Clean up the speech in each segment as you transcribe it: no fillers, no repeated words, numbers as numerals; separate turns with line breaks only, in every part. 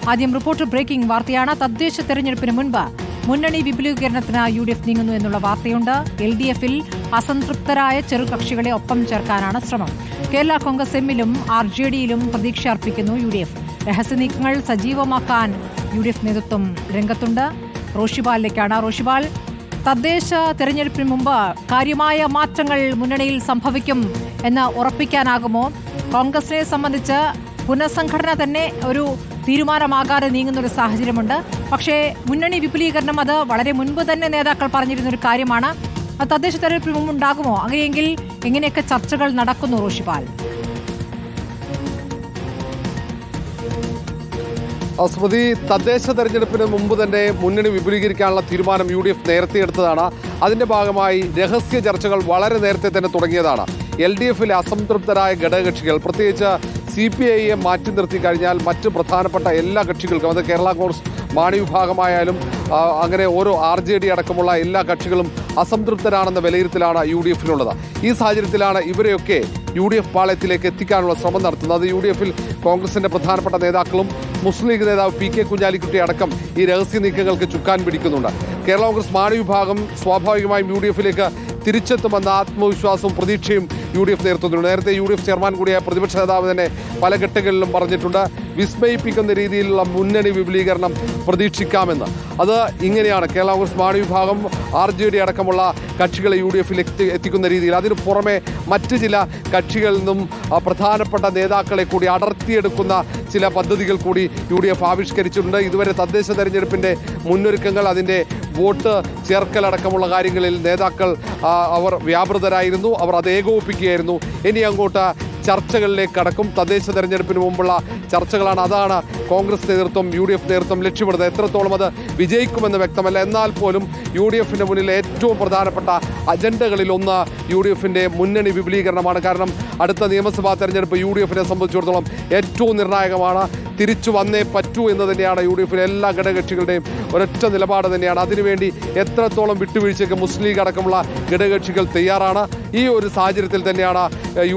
ആദ്യം reporter breaking വാർത്തയാണ്. തദ്ദേശ തെരഞ്ഞെടുപ്പിന് മുൻപ് മുന്നണി വിപുലീകരണത്തിന് UDF നീങ്ങുന്നു എന്നുള്ള വാർത്തയുണ്ട്. LDF-ൽ അസംതൃപ്തരായ ചെറുകക്ഷികളെ ഒപ്പം ചേർക്കാനാണ് ശ്രമം. കേരള കോൺഗ്രസ് എമ്മിലും RJD-യിലും പ്രതീക്ഷ അർപ്പിക്കുന്നു UDF. രഹസ്യനീക്കങ്ങൾ സജീവമാക്കാൻ UDF നേതൃത്വം രംഗത്തുണ്ട്. റോഷിപാലിലേക്കാണ്. റോഷിപാൽ, തദ്ദേശ തെരഞ്ഞെടുപ്പിന് മുമ്പ് കാര്യമായ മാറ്റങ്ങൾ മുന്നണിയിൽ സംഭവിക്കും എന്ന് ഉറപ്പിക്കാനാകുമോ? കോൺഗ്രസിനെ സംബന്ധിച്ച് പുനഃസംഘടന തന്നെ ഒരു തീരുമാനമാകാതെ നീങ്ങുന്നൊരു സാഹചര്യമുണ്ട്. പക്ഷേ മുന്നണി വിപുലീകരണം അത് വളരെ മുൻപ് തന്നെ നേതാക്കൾ പറഞ്ഞിരുന്നൊരു കാര്യമാണ്. തദ്ദേശ തെരഞ്ഞെടുപ്പിന് മുമ്പ് ഉണ്ടാകുമോ? അങ്ങനെയെങ്കിൽ എങ്ങനെയൊക്കെ ചർച്ചകൾ നടക്കുന്നു റോഷിപാൽ?
സ്മൃതി, തദ്ദേശ തെരഞ്ഞെടുപ്പിന് മുമ്പ് തന്നെ മുന്നണി വിപുലീകരിക്കാനുള്ള തീരുമാനം UDF നേരത്തെ എടുത്തതാണ്. അതിന്റെ ഭാഗമായി രഹസ്യ ചർച്ചകൾ വളരെ നേരത്തെ തന്നെ തുടങ്ങിയതാണ്. LDF-ലെ അസംതൃപ്തരായ ഘടകകക്ഷികൾ, പ്രത്യേകിച്ച് CPI-യെ മാറ്റി നിർത്തി കഴിഞ്ഞാൽ മറ്റ് പ്രധാനപ്പെട്ട എല്ലാ കക്ഷികൾക്കും, അത് കേരള കോൺഗ്രസ് മാണി വിഭാഗമായാലും അങ്ങനെ ഓരോ RJD അടക്കമുള്ള എല്ലാ കക്ഷികളും അസംതൃപ്തരാണെന്ന വിലയിരുത്തലാണ് UDF-നുള്ളത്. ഈ സാഹചര്യത്തിലാണ് ഇവരെയൊക്കെ UDF പാളയത്തിലേക്ക് എത്തിക്കാനുള്ള ശ്രമം നടത്തുന്നത്. UDF-ൽ കോൺഗ്രസിന്റെ പ്രധാനപ്പെട്ട നേതാക്കളും മുസ്ലിം ലീഗ് നേതാവ് PK കുഞ്ഞാലിക്കുട്ടി അടക്കം ഈ രഹസ്യ നീക്കങ്ങൾക്ക് ചുക്കാൻ പിടിക്കുന്നുണ്ട്. കേരള കോൺഗ്രസ് മാണി വിഭാഗം സ്വാഭാവികമായും UDF-ലേക്ക് തിരിച്ചെത്തുമെന്ന ആത്മവിശ്വാസവും പ്രതീക്ഷയും UDF നേതൃത്വത്തിനുണ്ട്. നേരത്തെ UDF ചെയർമാൻ കൂടിയായ പ്രതിപക്ഷ നേതാവ് തന്നെ പല ഘട്ടങ്ങളിലും പറഞ്ഞിട്ടുണ്ട്, വിസ്മയിപ്പിക്കുന്ന രീതിയിലുള്ള മുന്നണി വിപുലീകരണം പ്രതീക്ഷിക്കാമെന്ന്. അത് ഇങ്ങനെയാണ്, കേരള കോൺഗ്രസ് മാണി വിഭാഗം RJD അടക്കമുള്ള കക്ഷികളെ UDF-ൽ എത്തിക്കുന്ന രീതിയിൽ. അതിനു പുറമെ മറ്റ് ചില കക്ഷികളിൽ നിന്നും പ്രധാനപ്പെട്ട നേതാക്കളെ കൂടി അടർത്തിയെടുക്കുന്ന ചില പദ്ധതികൾ കൂടി UDF ആവിഷ്കരിച്ചിട്ടുണ്ട്. ഇതുവരെ തദ്ദേശ തെരഞ്ഞെടുപ്പിൻ്റെ മുന്നൊരുക്കങ്ങൾ, അതിൻ്റെ വോട്ട് ചേർക്കലടക്കമുള്ള കാര്യങ്ങളിൽ നേതാക്കൾ അവർ വ്യാപൃതരായിരുന്നു, അവർ അത് ഏകോപിപ്പിക്കുകയായിരുന്നു. ഇനി അങ്ങോട്ട് ചർച്ചകളിലേക്ക് കടക്കും. തദ്ദേശ തെരഞ്ഞെടുപ്പിന് മുമ്പുള്ള ചർച്ചകളാണ്. അതാണ് കോൺഗ്രസ് നേതൃത്വം UDF നേതൃത്വം ലക്ഷ്യമിടുന്നത്. എത്രത്തോളം അത് വിജയിക്കുമെന്ന് വ്യക്തമല്ല. എന്നാൽ പോലും UDF-ന്റെ മുന്നിൽ ഏറ്റവും പ്രധാനപ്പെട്ട അജണ്ടകളിൽ ഒന്ന് UDF-ന്റെ മുന്നണി വിപുലീകരണമാണ്. കാരണം അടുത്ത നിയമസഭാ തെരഞ്ഞെടുപ്പ് UDF-നെ സംബന്ധിച്ചിടത്തോളം ഏറ്റവും നിർണായകമാണ്. തിരിച്ചു വന്നേ പറ്റൂ എന്ന് തന്നെയാണ് UDF-ലെ എല്ലാ ഘടകകക്ഷികളുടെയും ഒരൊറ്റ നിലപാട് തന്നെയാണ്. അതിനുവേണ്ടി എത്രത്തോളം വിട്ടുവീഴ്ചയ്ക്ക് മുസ്ലിം ലീഗ് അടക്കമുള്ള ഘടകകക്ഷികൾ തയ്യാറാണ്. ഈ ഒരു സാഹചര്യത്തിൽ തന്നെയാണ്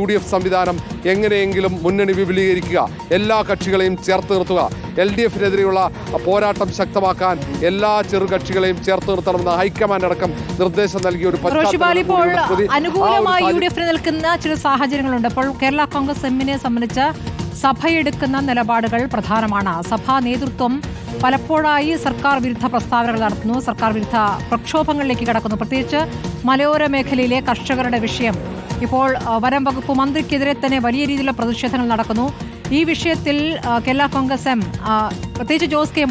UDF സംവിധാനം എങ്ങനെയെങ്കിലും മുന്നണി വിപുലീകരിക്കുക, എല്ലാ കക്ഷികളെയും ചേർത്ത് നിർത്തുക, LDF-നെതിരെയുള്ള പോരാട്ടം ശക്തമാക്കാൻ എല്ലാ ചെറുകക്ഷികളെയും ചേർത്ത് നിർത്തണമെന്ന് ഹൈക്കമാൻഡ് അടക്കം നിർദ്ദേശം നൽകിയ ഒരു
അനുകൂലമായി UDF-ന് നിൽക്കുന്ന ചില സാഹചര്യങ്ങളുണ്ട്. അപ്പോൾ കേരള കോൺഗ്രസ് എമ്മിനെ സംബന്ധിച്ച് സഭയെടുക്കുന്ന നിലപാടുകൾ പ്രധാനമാണ്. സഭാ നേതൃത്വം പലപ്പോഴായി സർക്കാർ വിരുദ്ധ പ്രസ്താവനകൾ നടത്തുന്നു, സർക്കാർ വിരുദ്ധ പ്രക്ഷോഭങ്ങളിലേക്ക് കടക്കുന്നു. പ്രത്യേകിച്ച് മലയോര മേഖലയിലെ കർഷകരുടെ വിഷയം ഇപ്പോൾ വനം വകുപ്പ് മന്ത്രിക്കെതിരെ തന്നെ വലിയ രീതിയിലുള്ള പ്രതിഷേധങ്ങൾ നടക്കുന്നു. ഈ വിഷയത്തിൽ കേരള കോൺഗ്രസ് എം, പ്രത്യേകിച്ച് ജോസ് കെ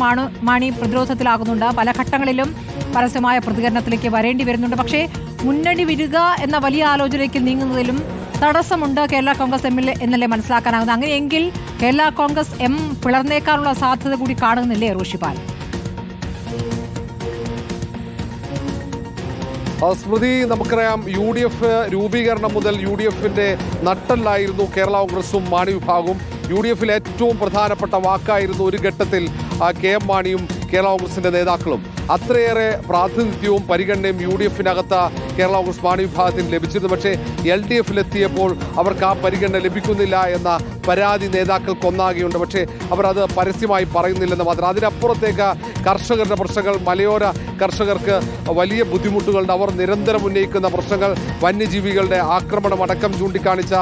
മാണി പ്രതിരോധത്തിലാകുന്നുണ്ട്. പല ഘട്ടങ്ങളിലും പരസ്യമായ പ്രതികരണത്തിലേക്ക് വരേണ്ടി വരുന്നുണ്ട്. പക്ഷേ മുന്നണി വിടുക എന്ന വലിയ ആലോചനയ്ക്ക് നീങ്ങുന്നതിലും തടസ്സമുണ്ട് കേരള കോൺഗ്രസ് എമ്മിൽ എന്നല്ലേ മനസ്സിലാക്കാനാകുന്നത്. അങ്ങനെയെങ്കിൽ കേരള കോൺഗ്രസ് എം പിളർന്നേക്കാനുള്ള സാധ്യത കൂടി കാണുന്നില്ലേ റോഷിപാൽ?
സ്മൃതി, നമുക്കറിയാം UDF രൂപീകരണം മുതൽ UDF-ന്റെ നട്ടെല്ലായിരുന്നു കേരള കോൺഗ്രസും മാണി വിഭാഗവും. UDF-ൽ ഏറ്റവും പ്രധാനപ്പെട്ട വാക്കായിരുന്നു ഒരു ഘട്ടത്തിൽ KM മാണിയും കേരള കോൺഗ്രസിന്റെ നേതാക്കളും. അത്രയേറെ പ്രാതിനിധ്യവും പരിഗണനയും UDF-നകത്ത് കേരള കോൺഗ്രസ് മാണി വിഭാഗത്തിന് ലഭിച്ചിരുന്നു. പക്ഷേ LDF-ലെത്തിയപ്പോൾ അവർക്ക് ആ പരിഗണന ലഭിക്കുന്നില്ല എന്ന പരാതി നേതാക്കൾക്കൊന്നാകെയുണ്ട്. പക്ഷേ അവർ അത് പരസ്യമായി പറയുന്നില്ലെന്ന് മാത്രം. അതിനപ്പുറത്തേക്ക് കർഷകരുടെ പ്രശ്നങ്ങൾ, മലയോര കർഷകർക്ക് വലിയ ബുദ്ധിമുട്ടുകളുണ്ട്. അവർ നിരന്തരം ഉന്നയിക്കുന്ന പ്രശ്നങ്ങൾ, വന്യജീവികളുടെ ആക്രമണം അടക്കം ചൂണ്ടിക്കാണിച്ച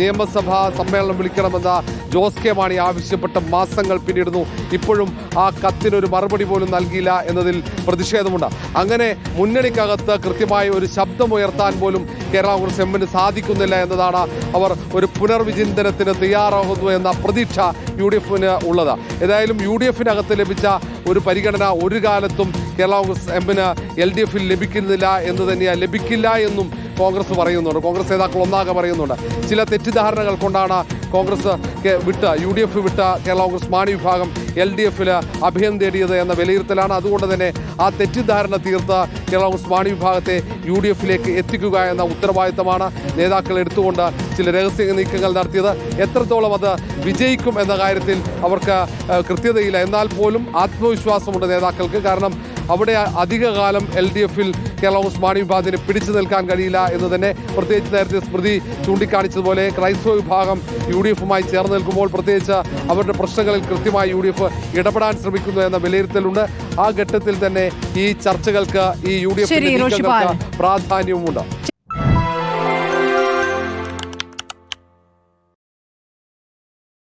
നിയമസഭാ സമ്മേളനം വിളിക്കണമെന്ന ജോസ് കെ മാണി ആവശ്യപ്പെട്ട മാസങ്ങൾ പിന്നിടുന്നു. ഇപ്പോഴും ആ കത്തിനൊരു മറുപടി പോലും നൽകിയില്ല എന്നതിൽ പ്രതിഷേധമുണ്ട്. അങ്ങനെ മുന്നണിക്കകത്ത് കൃത്യമായ ഒരു ശബ്ദമുയർത്താൻ പോലും കേരള കോൺഗ്രസ് എമ്മിന് സാധിക്കുന്നില്ല എന്നതാണ് അവർ ഒരു പുനർവിചിന്തനത്തിന് തയ്യാറാകുന്നു എന്ന പ്രതീക്ഷ UDF-ന് ഉള്ളത്. ഏതായാലും UDF-നകത്ത് ലഭിച്ച ഒരു പരിഗണന ഒരു കാലത്തും കേരള കോൺഗ്രസ് എമ്മിന് LDF-ൽ ലഭിക്കുന്നില്ല എന്ന് തന്നെയാണ്, ലഭിക്കില്ല എന്നും കോൺഗ്രസ് പറയുന്നുണ്ട്. കോൺഗ്രസ് നേതാക്കൾ ഒന്നാകെ പറയുന്നുണ്ട്. ചില തെറ്റിദ്ധാരണകൾ കൊണ്ടാണ് കോൺഗ്രസ് UDF വിട്ട കേരള കോൺഗ്രസ് മാണി വിഭാഗം LDF-ൽ അഭയം തേടിയത് എന്ന വിലയിരുത്തലാണ്. അതുകൊണ്ട് തന്നെ ആ തെറ്റിദ്ധാരണ തീർത്ത് കേരള കോൺഗ്രസ് മാണി വിഭാഗത്തെ UDF-ലേക്ക് എത്തിക്കുക എന്ന ഉത്തരവാദിത്തമാണ് നേതാക്കൾ എടുത്തുകൊണ്ട് ചില രഹസ്യ നീക്കങ്ങൾ നടത്തിയത്. എത്രത്തോളം അത് വിജയിക്കും എന്ന കാര്യത്തിൽ അവർക്ക് കൃത്യതയില്ല. എന്നാൽ പോലും ആത്മവിശ്വാസമുണ്ട് നേതാക്കൾക്ക്. കാരണം അവിടെ അധികകാലം LDF-ൽ കേരള കോൺഗ്രസ് മാണി വിഭാഗത്തിന് പിടിച്ചു നിൽക്കാൻ കഴിയില്ല എന്ന് തന്നെ, പ്രത്യേകിച്ച് നേരത്തെ സ്മൃതി ചൂണ്ടിക്കാണിച്ചതുപോലെ ക്രൈസ്തവ വിഭാഗം UDF-മായി ചേർന്ന് നിൽക്കുമ്പോൾ പ്രത്യേകിച്ച് അവരുടെ പ്രശ്നങ്ങളിൽ കൃത്യമായി UDF ഇടപെടാൻ ശ്രമിക്കുന്നു എന്ന വിലയിരുത്തലുണ്ട്. ആ ഘട്ടത്തിൽ തന്നെ ഈ ചർച്ചകൾക്ക് ഈ UDF പ്രാധാന്യവുമുണ്ട്.